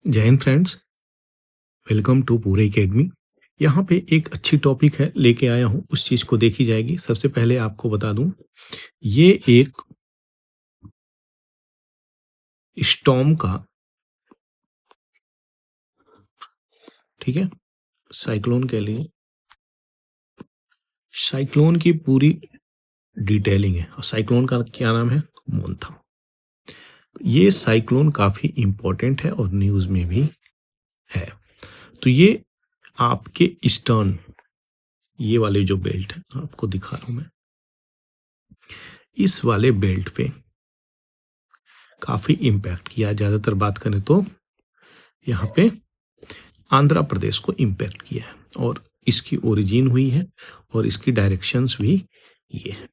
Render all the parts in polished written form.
जय Hind friends. Welcome to पूरे academy. यहाँ पे एक अच्छी टॉपिक है लेके आया हूँ, उस चीज़ को देखी जाएगी। सबसे पहले आपको बता दूं, ये एक स्टॉर्म का, ठीक है, साइक्लोन के लिए साइक्लोन की पूरी डिटेलिंग है। और साइक्लोन का क्या नाम है? मोंथा। ये साइक्लोन काफ़ी इम्पोर्टेंट है और न्यूज़ में भी है। तो ये आपके ईस्टर्न, ये वाले जो बेल्ट है आपको दिखा रहा हूँ मैं, इस वाले बेल्ट पे काफ़ी इम्पैक्ट किया। ज़्यादातर बात करें तो यहाँ पे आंध्र प्रदेश को इम्पैक्ट किया है और इसकी ओरिजिन हुई है और इसकी डायरेक्शंस भी ये है।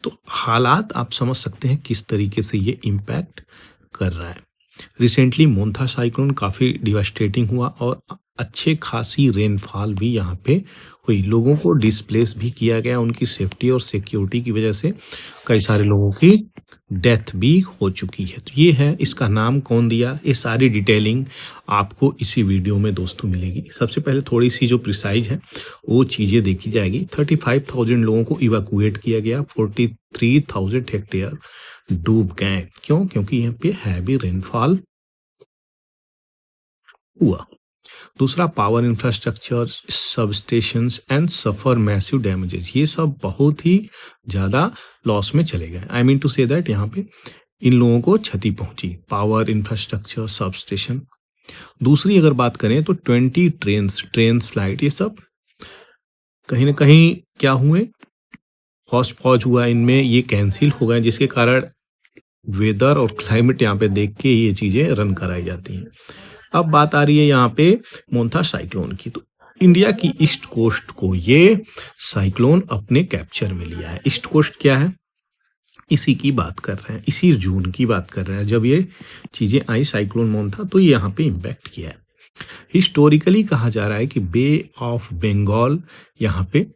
तो हालात आप समझ सकते हैं किस तरीके से ये इम्पैक्ट कर रहा है। रिसेंटली मोंथा साइक्लोन काफ़ी डिवास्टेटिंग हुआ और अच्छे खासी रेनफॉल भी यहाँ पे हुई। लोगों को डिस्प्लेस भी किया गया, उनकी सेफ्टी और सिक्योरिटी की वजह से कई सारे लोगों की डेथ भी हो चुकी है। तो ये है, इसका नाम कौन दिया, ये सारी डिटेलिंग आपको इसी वीडियो में दोस्तों मिलेगी। सबसे पहले थोड़ी सी जो प्रिसाइज है वो चीज़ें देखी जाएगी। 35,000 लोगों को इवैक्यूएट किया गया, 43,000 हेक्टेयर डूब गए। क्यों? क्योंकि यहाँ पे हैवी रेनफॉल हुआ। दूसरा, power infrastructure, substations and suffer massive damages, ये सब बहुत ही ज़्यादा लॉस में चले गए। I mean to say that यहाँ पे इन लोगों को क्षति पहुंची, पावर इंफ्रास्ट्रक्चर, सब स्टेशन। दूसरी अगर बात करें तो 20 ट्रेन फ्लाइट, ये सब कहीं ना कहीं क्या हुए, हौच पौच हुआ इनमें, ये कैंसिल हो गए, जिसके कारण वेदर और क्लाइमेट यहाँ पे देख के ये चीज़ें रन कराई जाती हैं। अब बात आ रही है यहाँ पे मोंथा साइक्लोन की। तो इंडिया की ईस्ट कोस्ट को ये साइक्लोन अपने कैप्चर में लिया है। ईस्ट कोस्ट क्या है, इसी की बात कर रहे हैं, इसी जून की बात कर रहे हैं जब ये चीज़ें आई, साइक्लोन मोंथा, तो ये यहाँ पे इम्पैक्ट किया है। हिस्टोरिकली कहा जा रहा है कि बे ऑफ बंगाल यहाँ पे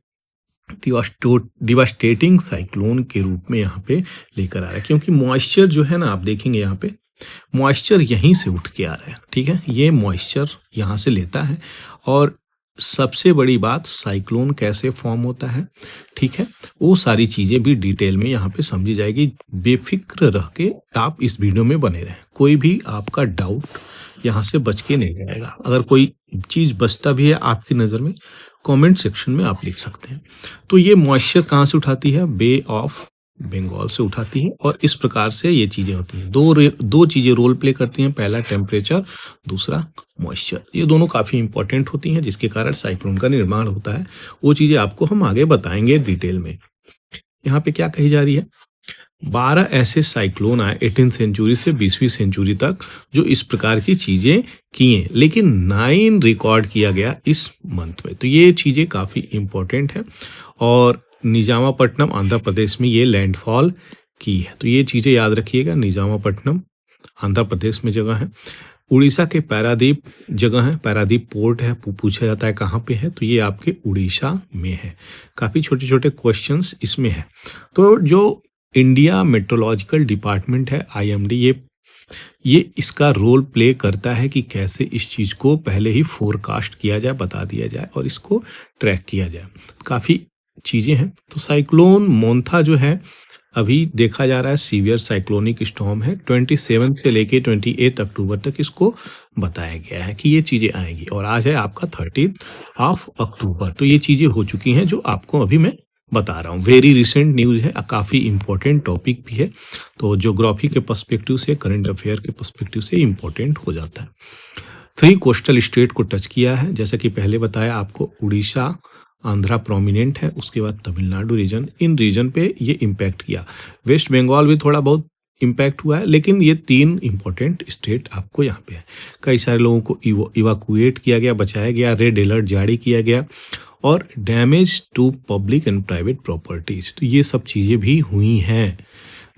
डिवास्टेटिंग साइक्लोन के रूप में यहाँ पे लेकर आ रहा है, क्योंकि मॉइस्चर जो है ना, आप देखेंगे यहाँ पे मॉइस्चर यहीं से उठ के आ रहा है। ठीक है, ये मॉइस्चर यहाँ से लेता है। और सबसे बड़ी बात, साइक्लोन कैसे फॉर्म होता है, ठीक है, वो सारी चीज़ें भी डिटेल में यहाँ पे समझी जाएगी। बेफिक्र रह के आप इस वीडियो में बने रहें, कोई भी आपका डाउट यहाँ से बच के नहीं जाएगा। अगर कोई चीज़ बचता भी है आपकी नज़र में, कमेंट सेक्शन में आप लिख सकते हैं। तो ये मॉइस्चर कहाँ से उठाती है? बे ऑफ बंगाल से उठाती है। और इस प्रकार से ये चीज़ें होती हैं। दो चीज़ें रोल प्ले करती हैं, पहला टेम्परेचर, दूसरा मॉइस्चर। ये दोनों काफ़ी इंपॉर्टेंट होती हैं, जिसके कारण साइक्लोन का निर्माण होता है। वो चीज़ें आपको हम आगे बताएंगे डिटेल में। यहाँ पे क्या कही जा रही है, 12 ऐसे साइक्लोन आए 18th सेंचुरी से 20वीं सेंचुरी तक जो इस प्रकार की चीज़ें किए, लेकिन 9 रिकॉर्ड किया गया इस मंथ में। तो ये चीज़ें काफ़ी इंपॉर्टेंट है। और निजामापट्टनम आंध्र प्रदेश में ये लैंडफॉल की है। तो ये चीज़ें याद रखिएगा, निजामापट्टनम आंध्र प्रदेश में जगह है। उड़ीसा के पारादीप जगह है, पारादीप पोर्ट है, पूछा जाता है कहाँ पे है, तो ये आपके उड़ीसा में है। काफ़ी छोटे छोटे क्वेश्चंस इसमें है। तो जो इंडिया मेट्रोलॉजिकल डिपार्टमेंट है, आईएमडी, ये इसका रोल प्ले करता है कि कैसे इस चीज़ को पहले ही फोरकास्ट किया जाए, बता दिया जाए और इसको ट्रैक किया जाए। काफ़ी चीज़ें हैं। तो साइक्लोन मोंथा जो है, अभी देखा जा रहा है सीवियर साइक्लोनिक स्टॉर्म है। 27 से लेके 28 अक्टूबर तक इसको बताया गया है कि ये चीज़ें आएंगी। और आज है आपका 30 अक्टूबर। तो ये चीज़ें हो चुकी हैं जो आपको अभी मैं बता रहा हूँ। वेरी रिसेंट न्यूज़ है, काफ़ी इंपॉर्टेंट टॉपिक भी है। तो ज्योग्राफी के पर्सपेक्टिव से, करंट अफेयर के पर्सपेक्टिव से इंपॉर्टेंट हो जाता है। 3 कोस्टल स्टेट को टच किया है, जैसा कि पहले बताया आपको। उड़ीसा, आंध्रा प्रोमिनेंट है, उसके बाद तमिलनाडु रीजन, इन रीजन पे ये इम्पैक्ट किया। वेस्ट बंगाल भी थोड़ा बहुत इम्पैक्ट हुआ है, लेकिन ये 3 इंपॉर्टेंट स्टेट आपको यहाँ पे है। कई सारे लोगों को इवाकुएट किया गया, बचाया गया, रेड अलर्ट जारी किया गया, और damage to public and private properties, तो ये सब चीज़ें भी हुई हैं,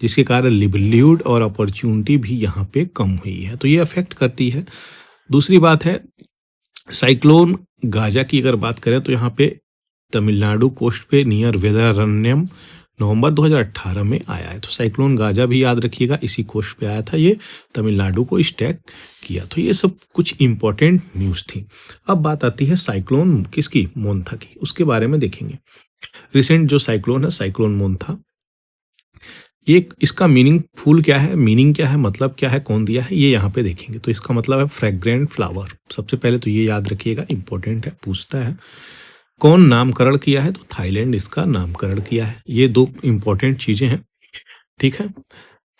जिसके कारण लिवलीहुड और अपॉर्चुनिटी भी यहाँ पे कम हुई है। तो ये अफेक्ट करती है। दूसरी बात है, साइक्लोन गाजा की अगर बात करें तो यहाँ पे तमिलनाडु कोस्ट पे नियर वेदारण्यम नवंबर 2018 में आया है। तो साइक्लोन गाजा भी याद रखिएगा, इसी कोस्ट पे आया था, ये तमिलनाडु को स्टैक किया। तो ये सब कुछ इंपॉर्टेंट न्यूज़ थी। अब बात आती है साइक्लोन किसकी, मोंथा की, उसके बारे में देखेंगे। रिसेंट जो साइक्लोन है, साइक्लोन मोंथा, एक इसका मीनिंगफुल क्या है, मीनिंग क्या है, मतलब क्या है, कौन दिया है, ये यहाँ पे देखेंगे। तो इसका मतलब है फ्रेग्रेंट फ्लावर। सबसे पहले तो ये याद रखिएगा, इंपॉर्टेंट है, पूछता है। कौन नामकरण किया है, तो थाईलैंड इसका नामकरण किया है। ये दो इंपॉर्टेंट चीजें हैं, ठीक है।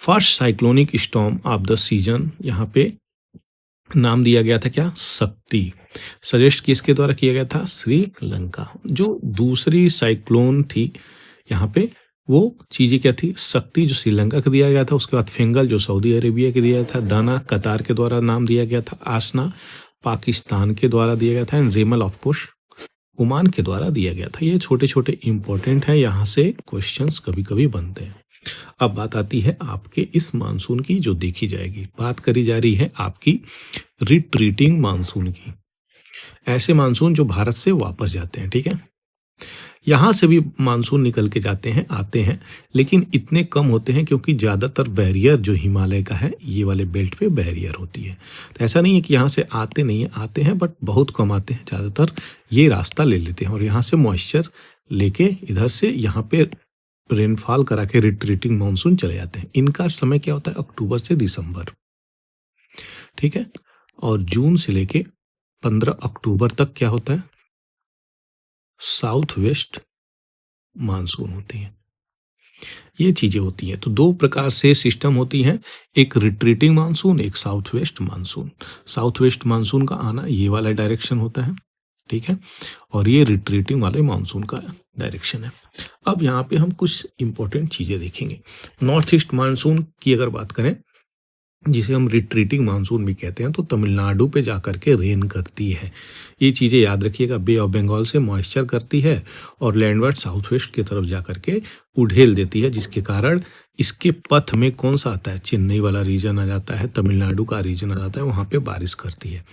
First cyclonic storm of the season, यहाँ पे नाम दिया गया था क्या, शक्ति। सजेस्ट किसके द्वारा किया गया था, श्रीलंका। जो दूसरी साइक्लोन थी यहाँ पे, वो चीजें क्या थी, शक्ति जो श्रीलंका को दिया गया था, उसके बाद फिंगल जो सऊदी अरेबिया के दिया था, दाना कतार के द्वारा नाम दिया गया था, आसना पाकिस्तान के द्वारा दिया गया था, एंड रेमल ऑफ कोर्स ओमान के द्वारा दिया गया था। ये छोटे छोटे इंपॉर्टेंट हैं, यहाँ से क्वेश्चंस कभी कभी बनते हैं। अब बात आती है आपके इस मानसून की जो देखी जाएगी। बात करी जा रही है आपकी रिट्रीटिंग मानसून की, ऐसे मानसून जो भारत से वापस जाते हैं, ठीक है। यहाँ से भी मानसून निकल के जाते हैं, आते हैं, लेकिन इतने कम होते हैं क्योंकि ज़्यादातर बैरियर जो हिमालय का है, ये वाले बेल्ट पे बैरियर होती है। तो ऐसा नहीं है कि यहाँ से आते नहीं है, आते हैं, बट बहुत कम आते हैं। ज़्यादातर ये रास्ता ले लेते हैं और यहाँ से मॉइस्चर लेके इधर से यहाँ पे रेनफॉल करा के रिट्रीटिंग मानसून चले जाते हैं। इनका समय क्या होता है, अक्टूबर से दिसंबर, ठीक है। और जून से लेके 15 अक्टूबर तक क्या होता है, साउथ वेस्ट मानसून होती है। ये चीजें होती हैं। तो दो प्रकार से सिस्टम होती हैं, एक रिट्रीटिंग मानसून, एक south west monsoon. South west monsoon का आना ये वाला डायरेक्शन होता है, ठीक है, और ये रिट्रीटिंग वाले मानसून का डायरेक्शन है। अब यहाँ पे हम कुछ इंपॉर्टेंट चीजें देखेंगे। नॉर्थ ईस्ट मानसून की अगर बात करें, जिसे हम रिट्रीटिंग मानसून भी कहते हैं, तो तमिलनाडु पे जाकर के रेन करती है। ये चीज़ें याद रखिएगा, बे ऑफ बंगाल से मॉइस्चर करती है और लैंडवर्ड साउथ वेस्ट की तरफ जाकर के उड़ेल देती है, जिसके कारण इसके पथ में कौन सा आता है, चेन्नई वाला रीजन आ जाता है, तमिलनाडु का रीजन आ जाता है, वहाँ पे बारिश करती है।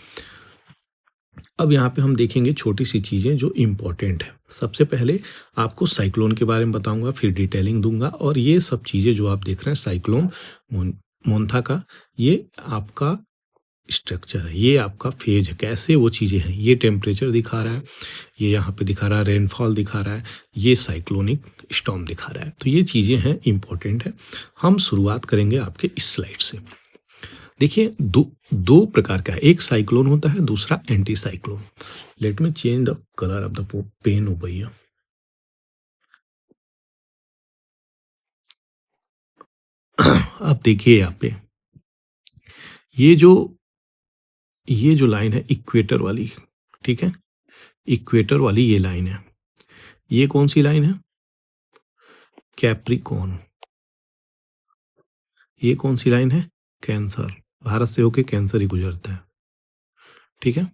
अब यहाँ पे हम देखेंगे छोटी सी चीज़ें जो इम्पोर्टेंट है। सबसे पहले आपको साइक्लोन के बारे में बताऊंगा, फिर डिटेलिंग दूंगा, और ये सब चीज़ें जो आप देख रहे हैं साइक्लोन मोंथा का, ये आपका स्ट्रक्चर है, ये आपका फेज है, कैसे वो चीज़ें हैं। ये टेम्परेचर दिखा रहा है, ये यहाँ पे दिखा रहा है, रेनफॉल दिखा रहा है, ये साइक्लोनिक स्टॉर्म दिखा रहा है। तो ये चीज़ें हैं, इंपॉर्टेंट है। हम शुरुआत करेंगे आपके इस स्लाइड से। देखिए, दो प्रकार का है, एक साइक्लोन होता है, दूसरा anti cyclone. Let me change the colour of the pen हो भैया। अब देखिए यहाँ पे ये जो लाइन है इक्वेटर वाली, ठीक है, इक्वेटर वाली ये लाइन है। ये कौन सी लाइन है, कैप्रिकॉर्न। ये कौन सी लाइन है, कैंसर। भारत से होके कैंसर ही गुजरता है, ठीक है।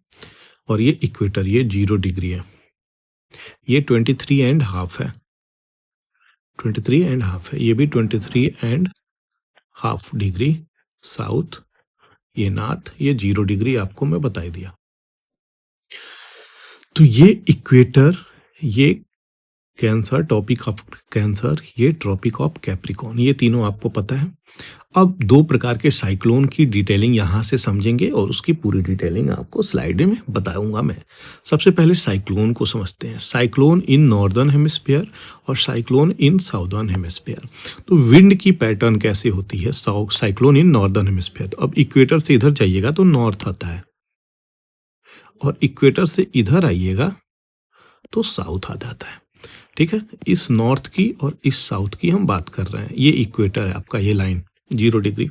और ये इक्वेटर, ये 0 डिग्री है, ये 23.5 है, 23.5 है, ये भी 23.5 डिग्री साउथ, ये नॉर्थ, ये 0 डिग्री आपको मैं बता दिया। तो ये इक्वेटर, ये कैंसर, टॉपिक ऑफ कैंसर, ये ट्रॉपिक ऑफ कैप्रिकॉर्न, ये तीनों आपको पता है। अब दो प्रकार के साइक्लोन की डिटेलिंग यहाँ से समझेंगे और उसकी पूरी डिटेलिंग आपको स्लाइड में बताऊंगा मैं। सबसे पहले साइक्लोन को समझते हैं। साइक्लोन इन नॉर्दर्न हेमिस्फीयर और साइक्लोन इन साउदर्न हेमिस्फीयर। तो विंड की पैटर्न कैसे होती है, साइक्लोन इन नॉर्दर्न हेमिस्फीयर। तो अब इक्वेटर से इधर जाइएगा तो नॉर्थ आता है, और इक्वेटर से इधर आइएगा तो साउथ आ जाता है, ठीक है। इस नॉर्थ की और इस साउथ की हम बात कर रहे हैं। ये इक्वेटर है आपका, ये लाइन 0 डिग्री।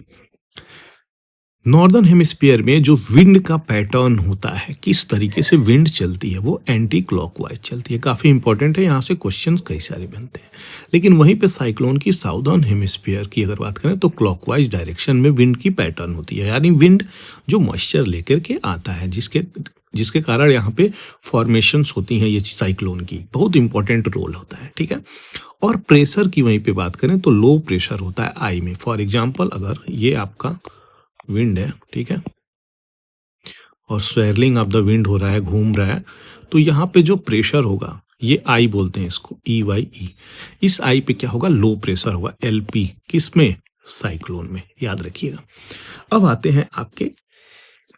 नॉर्दर्न हेमिस्फीयर में जो विंड का पैटर्न होता है, किस तरीके से विंड चलती है, वो एंटी क्लॉकवाइज चलती है। काफी इंपॉर्टेंट है, यहाँ से क्वेश्चंस कई सारे बनते हैं। लेकिन वहीं पे साइक्लोन की साउदर्न हेमिस्फीयर की अगर बात करें तो क्लॉकवाइज डायरेक्शन में विंड की पैटर्न होती है, यानी विंड जो मॉइस्चर लेकर के आता है, जिसके कारण यहाँ पे फॉर्मेशंस होती हैं ये साइक्लोन की, बहुत इंपॉर्टेंट रोल होता है, ठीक है। और प्रेशर की वहीं पे बात करें तो लो प्रेशर होता है आई में। फॉर एग्जांपल, अगर ये आपका विंड है, ठीक है, और स्वेरलिंग ऑफ द विंड हो रहा है, घूम रहा है, तो यहाँ पे जो प्रेशर होगा ये आई बोलते हैं इसको, EYE। इस आई पे क्या होगा, लो प्रेशर होगा, LP। किसमें, साइक्लोन में, याद रखिएगा। अब आते हैं आपके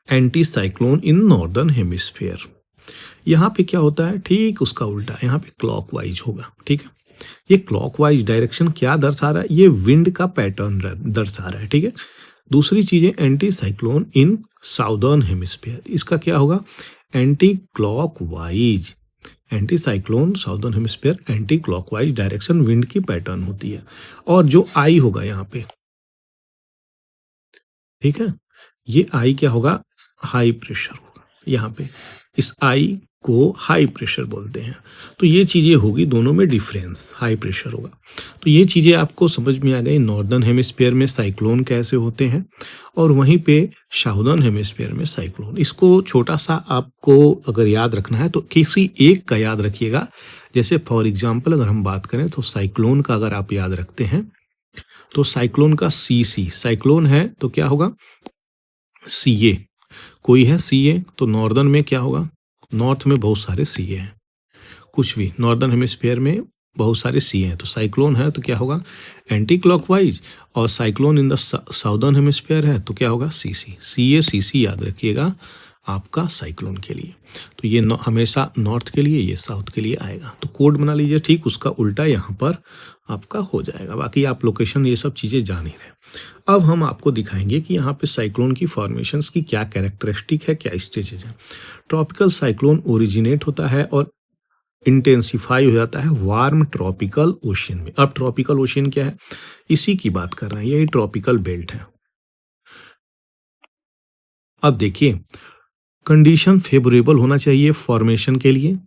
anti cyclone in northern hemisphere. यहाँ पे क्या होता है, ठीक उसका उल्टा, यहाँ पे क्लॉकवाइज होगा, ठीक है। ये क्लॉकवाइज डायरेक्शन क्या दर्शा रहा है, ये विंड का पैटर्न दर्शा रहा है, ठीक है। दूसरी चीज है एंटी साइक्लोन इन साउदर्न हेमिस्फीयर, इसका क्या होगा, anti clockwise. Anti cyclone southern hemisphere, anti clockwise direction wind की पैटर्न होती है। और जो आई होगा यहाँ पे, ठीक है, ये आई क्या होगा, हाई प्रेशर होगा यहाँ पे। इस आई को हाई प्रेशर बोलते हैं। तो ये चीजें होगी, दोनों में डिफरेंस, हाई प्रेशर होगा। तो ये चीजें आपको समझ में आ गई, नॉर्दर्न हेमिस्फीयर में साइक्लोन कैसे होते हैं और वहीं पे साउदर्न हेमिस्फीयर में साइक्लोन। इसको छोटा सा आपको अगर याद रखना है तो किसी एक का याद रखिएगा। जैसे फॉर एग्जाम्पल अगर हम बात करें तो साइक्लोन का अगर आप याद रखते हैं तो साइक्लोन का CC, साइक्लोन है तो क्या होगा, CA। कोई है CA तो नॉर्दर्न में क्या होगा, नॉर्थ में बहुत सारे CA हैं, कुछ भी नॉर्दर्न हेमिस्फीयर में बहुत सारे CA हैं। तो साइक्लोन है तो क्या होगा, एंटी क्लॉकवाइज। और cyclone in the southern hemisphere है तो क्या होगा, CC। CA CC याद रखिएगा आपका साइक्लोन के लिए। तो ये हमेशा नॉर्थ के लिए, ये साउथ के लिए आएगा। तो कोड बना लीजिए, ठीक उसका उल्टा यहाँ पर आपका हो जाएगा। बाकी आप लोकेशन ये सब चीज़ें जान ही रहे। अब हम आपको दिखाएंगे कि यहाँ पे साइक्लोन की फॉर्मेशंस की क्या कैरेक्टरिस्टिक है, क्या स्टेजेस है। ट्रॉपिकल साइक्लोन ओरिजिनेट होता है और इंटेंसिफाई हो जाता है वार्म ट्रॉपिकल ओशियन में। अब ट्रॉपिकल ओशियन क्या है, इसी की बात कर रहे हैं, यही ट्रॉपिकल बेल्ट है। अब देखिए, कंडीशन फेवरेबल होना चाहिए फॉर्मेशन के लिए,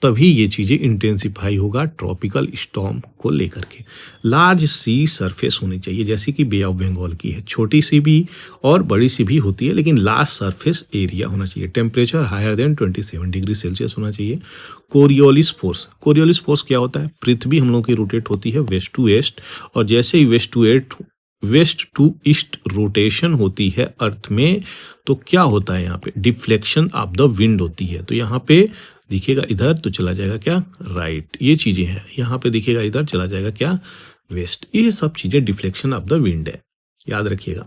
तभी ये चीजें इंटेंसिफाई होगा ट्रॉपिकल स्टॉर्म को लेकर के। लार्ज सी सरफेस होनी चाहिए, जैसे कि बे ऑफ बंगाल की है, छोटी सी भी और बड़ी सी भी होती है, लेकिन लार्ज सरफेस एरिया होना चाहिए। Temperature higher than 27 degree celsius होना चाहिए। कोरियोलिस फोर्स, कोरियोलिस फोर्स क्या होता है, पृथ्वी हम लोग की रोटेट होती है वेस्ट टू ईस्ट, और जैसे ही वेस्ट टू ईस्ट रोटेशन होती है अर्थ में, तो क्या होता है यहाँ पे, डिफ्लेक्शन ऑफ द विंड होती है। तो यहाँ पे दिखेगा इधर तो चला जाएगा क्या, राइट, ये चीजें हैं। यहाँ पे दिखेगा इधर चला जाएगा क्या, वेस्ट। ये सब चीजें डिफ्लेक्शन ऑफ द विंड है, याद रखिएगा।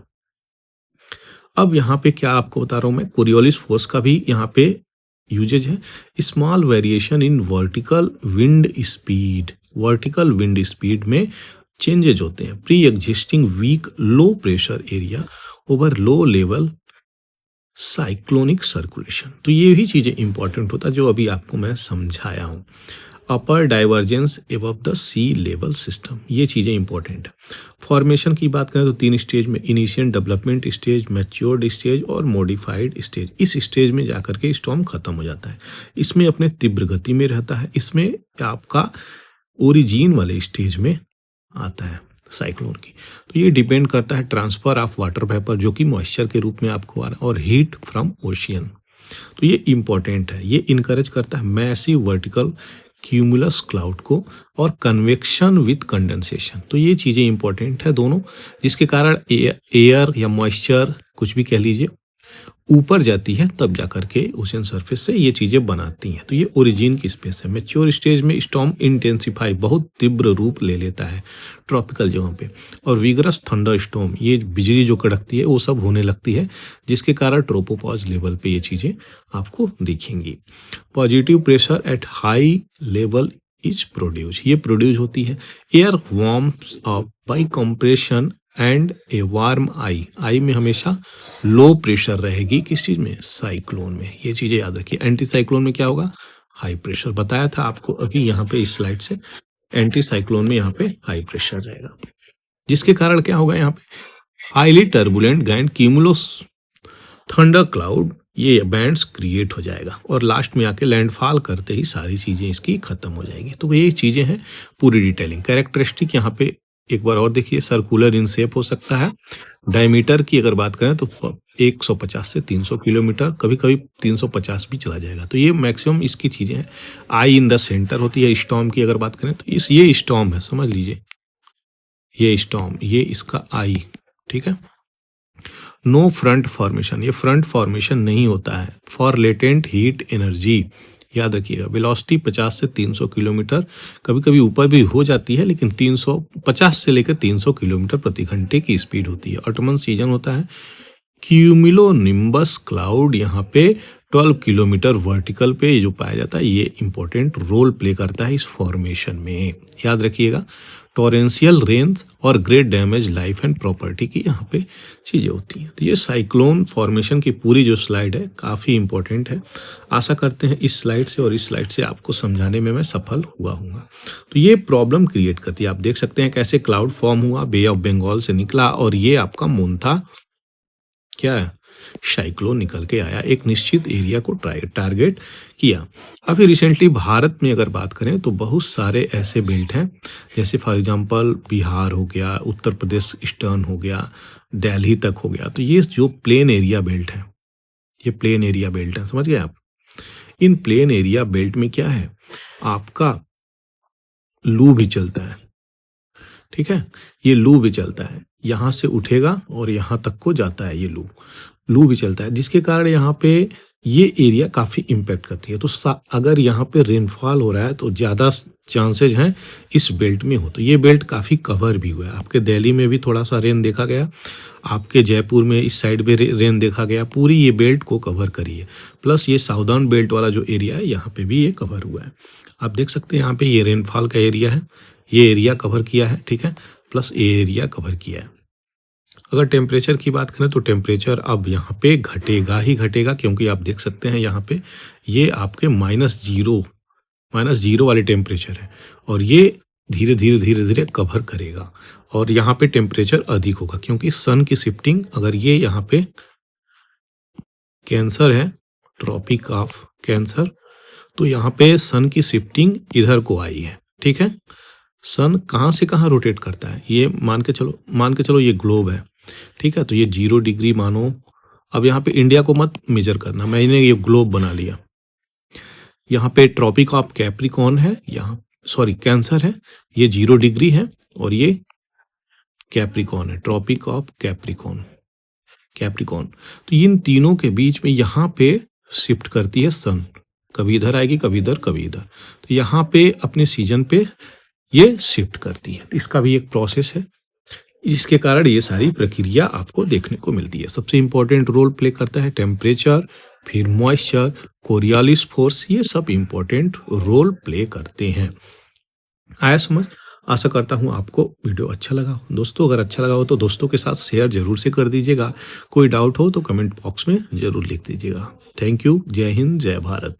अब यहाँ पे क्या आपको बता रहा हूं मैं, कोरियोलिस फोर्स का भी यहाँ पे यूजेज है। Small variation in vertical wind speed, vertical wind speed में चेंजेज होते हैं। Pre existing weak low pressure area over low level cyclonic circulation. तो ये भी चीजें इंपॉर्टेंट होता है जो अभी आपको मैं समझाया हूं। Upper divergence above the sea level system, ये चीजें इंपॉर्टेंट है। फॉर्मेशन की बात करें तो 3 स्टेज में, initial development stage, matured stage और मॉडिफाइड स्टेज। इस स्टेज में जाकर के स्टॉर्म खत्म हो जाता है। इसमें अपने तीव्र गति में रहता है। इसमें आपका ओरिजिन वाले स्टेज में आता है साइक्लोन की। तो ये डिपेंड करता है ट्रांसफर ऑफ वाटर वेपर, जो कि मॉइस्चर के रूप में आपको आ रहा है, और हीट फ्रॉम ओशियन। तो ये इंपॉर्टेंट है। ये इनकरेज करता है मैसिव वर्टिकल क्यूमुलस क्लाउड को और कन्वेक्शन विथ कंडेंसेशन। तो ये चीजें इंपॉर्टेंट है दोनों, जिसके कारण एयर या मॉइस्चर कुछ भी कह लीजिए ऊपर जाती है, तब जाकर के ओशन सरफेस से ये चीजें बनाती हैं। तो ये ओरिजिन की स्पेस है। मैच्योर स्टेज में स्टॉर्म इंटेंसिफाई, बहुत तीव्र रूप ले लेता है ट्रॉपिकल जगहों पे, और विगरस थंडर स्टॉर्म, ये बिजली जो कड़कती है वो सब होने लगती है, जिसके कारण ट्रोपोपॉज लेवल पे ये चीजें आपको दिखेंगी। Positive pressure at high level is produce, ये प्रोड्यूस होती है। Air warms up by compression and a warm eye, eye में हमेशा लो प्रेशर रहेगी, किस चीज में, साइक्लोन में। ये चीजें याद रखिए। एंटी साइक्लोन में क्या होगा, हाई प्रेशर, बताया था आपको अभी यहाँ पे इस स्लाइड से। एंटी साइक्लोन में यहाँ पे हाई प्रेशर रहेगा, जिसके कारण क्या होगा, यहाँ पे highly turbulent and cumulus thunder cloud, ये बैंड्स क्रिएट हो जाएगा, और लास्ट में आके लैंडफॉल करते ही सारी चीजें इसकी खत्म हो जाएंगी। तो ये चीजें हैं पूरी डिटेलिंग। कैरेक्टरिस्टिक यहाँ पे एक बार और देखिए, सर्कुलर इन शेप हो सकता है। डायमीटर की अगर बात करें तो 150 से 300 किलोमीटर, कभी कभी 350 भी चला जाएगा। तो ये मैक्सिमम इसकी चीजें हैं। आई इन द सेंटर होती है स्टॉर्म की अगर बात करें तो, ये स्टॉर्म है, समझ लीजिए, ये स्टॉर्म, ये इसका आई, ठीक है। नो फ्रंट फॉर्मेशन, ये फ्रंट फॉर्मेशन नहीं होता है। फॉर लेटेंट हीट एनर्जी, याद रखिएगा, वेलोसिटी 50 से 300 किलोमीटर, कभी कभी ऊपर भी हो जाती है, लेकिन 350 से लेकर 300 किलोमीटर प्रति घंटे की स्पीड होती है। ऑटमन सीजन होता है। क्यूमुलोनिम्बस क्लाउड यहाँ पे 12 किलोमीटर वर्टिकल पे जो पाया जाता है, ये इंपॉर्टेंट रोल प्ले करता है इस फॉर्मेशन में। याद रखिएगा, टॉरेंशियल रेन्स और great damage life and property की यहाँ पे चीज़ें होती हैं। तो ये साइक्लोन फॉर्मेशन की पूरी जो स्लाइड है काफ़ी इंपॉर्टेंट है। आशा करते हैं इस स्लाइड से और इस स्लाइड से आपको समझाने में मैं सफल हुआ हूँ। तो ये प्रॉब्लम क्रिएट करती है। आप देख सकते हैं कैसे क्लाउड फॉर्म हुआ, बे ऑफ बंगाल से निकला और ये आपका मोन्था क्या है, साइक्लोन निकल के आया, एक निश्चित एरिया को टारगेट किया। अभी रिसेंटली भारत में अगर बात करें तो बहुत सारे ऐसे बेल्ट हैं, जैसे फॉर एग्जांपल बिहार हो गया, उत्तर प्रदेश ईस्टर्न हो गया, दिल्ली तक हो गया। तो ये जो प्लेन एरिया बेल्ट है, ये प्लेन एरिया बेल्ट है, समझ गए आप। इन प्लेन एरिया बेल्ट में क्या है, आपका लू भी चलता है, ठीक है, ये लू भी चलता है, यहाँ से उठेगा और यहाँ तक को जाता है, ये लू भी चलता है, जिसके कारण यहाँ पे ये एरिया काफ़ी इम्पैक्ट करती है। तो अगर यहाँ पे रेनफॉल हो रहा है तो ज़्यादा चांसेज हैं इस बेल्ट में हो। तो ये बेल्ट काफ़ी कवर भी हुआ है। आपके दिल्ली में भी थोड़ा सा रेन देखा गया, आपके जयपुर में इस साइड पे रेन देखा गया, पूरी ये बेल्ट को कवर करी है। प्लस ये साउदर्न बेल्ट वाला जो एरिया है यहाँ पे भी ये कवर हुआ है। आप देख सकते हैं यहाँ पे ये रेनफॉल का एरिया है, ये एरिया कवर किया है, ठीक है, प्लस ये एरिया कवर किया है। अगर टेम्परेचर की बात करें तो टेम्परेचर अब यहाँ पे घटेगा ही घटेगा, क्योंकि आप देख सकते हैं यहाँ पे ये आपके -0 वाले टेम्परेचर है और ये धीरे धीरे कवर करेगा और यहाँ पे टेम्परेचर अधिक होगा, क्योंकि सन की शिफ्टिंग, अगर ये यहाँ पे कैंसर है, ट्रॉपिक ऑफ कैंसर, तो यहाँ पे सन की शिफ्टिंग इधर को आई है, ठीक है। सन कहाँ से कहाँ रोटेट करता है, ये मान के चलो ये ग्लोब है, ठीक है। तो ये 0 डिग्री मानो, अब यहाँ पे इंडिया को मत मेजर करना, मैंने ये ग्लोब बना लिया। यहाँ पे ट्रॉपिक ऑफ कैप्रिकॉर्न है, यहाँ सॉरी कैंसर है, ये 0 डिग्री है और ये कैप्रिकॉर्न है, ट्रॉपिक ऑफ कैप्रिकॉर्न। तो इन तीनों के बीच में यहाँ पे शिफ्ट करती है सन, कभी इधर आएगी, कभी इधर, कभी इधर। तो यहाँ पे अपने सीजन पे ये शिफ्ट करती है। इसका भी एक प्रोसेस है, जिसके कारण ये सारी प्रक्रिया आपको देखने को मिलती है। सबसे इंपॉर्टेंट रोल प्ले करता है टेम्परेचर, फिर मॉइस्चर, कोरियोलिस फोर्स, ये सब इंपॉर्टेंट रोल प्ले करते हैं। आया समझ? आशा करता हूँ आपको वीडियो अच्छा लगा हो। दोस्तों अगर अच्छा लगा हो तो दोस्तों के साथ शेयर जरूर से कर दीजिएगा। कोई डाउट हो तो कमेंट बॉक्स में जरूर लिख दीजिएगा। Thank you. जय हिंद, जय भारत।